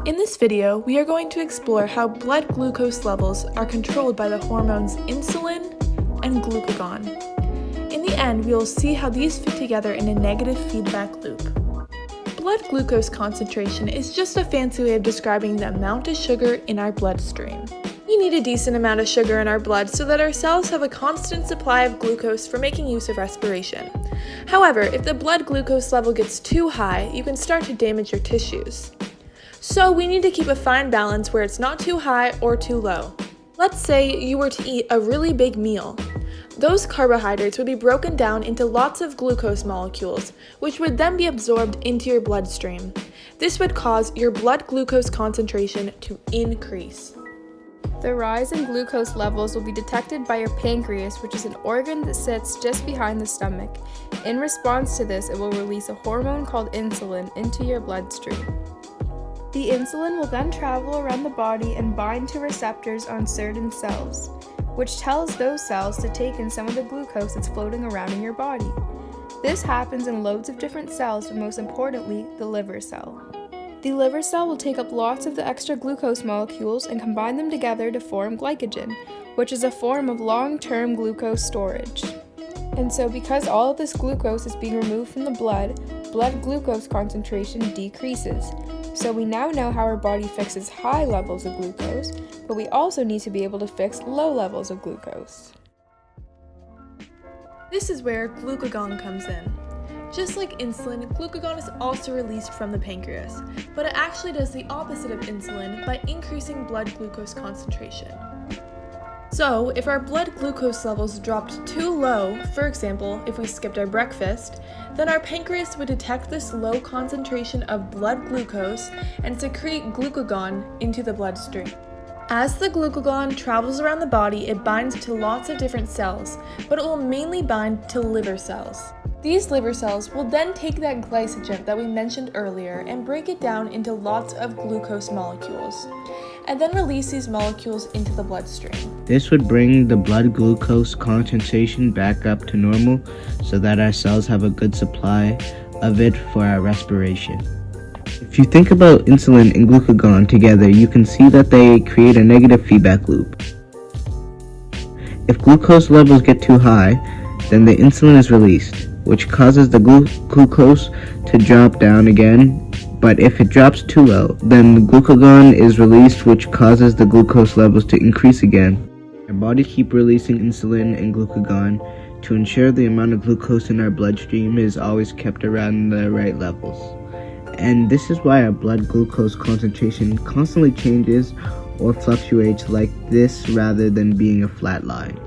In this video, we are going to explore how blood glucose levels are controlled by the hormones insulin and glucagon. In the end, we will see how these fit together in a negative feedback loop. Blood glucose concentration is just a fancy way of describing the amount of sugar in our bloodstream. We need a decent amount of sugar in our blood so that our cells have a constant supply of glucose for making use of respiration. However, if the blood glucose level gets too high, you can start to damage your tissues. So we need to keep a fine balance where it's not too high or too low. Let's say you were to eat a really big meal. Those carbohydrates would be broken down into lots of glucose molecules, which would then be absorbed into your bloodstream. This would cause your blood glucose concentration to increase. The rise in glucose levels will be detected by your pancreas, which is an organ that sits just behind the stomach. In response to this, it will release a hormone called insulin into your bloodstream. The insulin will then travel around the body and bind to receptors on certain cells, which tells those cells to take in some of the glucose that's floating around in your body. This happens in loads of different cells, but most importantly, the liver cell. The liver cell will take up lots of the extra glucose molecules and combine them together to form glycogen, which is a form of long-term glucose storage. And so because all of this glucose is being removed from the blood glucose concentration decreases. So we now know how our body fixes high levels of glucose, but we also need to be able to fix low levels of glucose. This is where glucagon comes in. Just like insulin, glucagon is also released from the pancreas, but it actually does the opposite of insulin by increasing blood glucose concentration. So, if our blood glucose levels dropped too low, for example, if we skipped our breakfast, then our pancreas would detect this low concentration of blood glucose and secrete glucagon into the bloodstream. As the glucagon travels around the body, it binds to lots of different cells, but it will mainly bind to liver cells. These liver cells will then take that glycogen that we mentioned earlier and break it down into lots of glucose molecules, and then release these molecules into the bloodstream. This would bring the blood glucose concentration back up to normal so that our cells have a good supply of it for our respiration. If you think about insulin and glucagon together, you can see that they create a negative feedback loop. If glucose levels get too high, then the insulin is released, which causes the glucose to drop down again, but if it drops too low, then the glucagon is released, which causes the glucose levels to increase again. Our bodies keep releasing insulin and glucagon to ensure the amount of glucose in our bloodstream is always kept around the right levels. And this is why our blood glucose concentration constantly changes or fluctuates like this rather than being a flat line.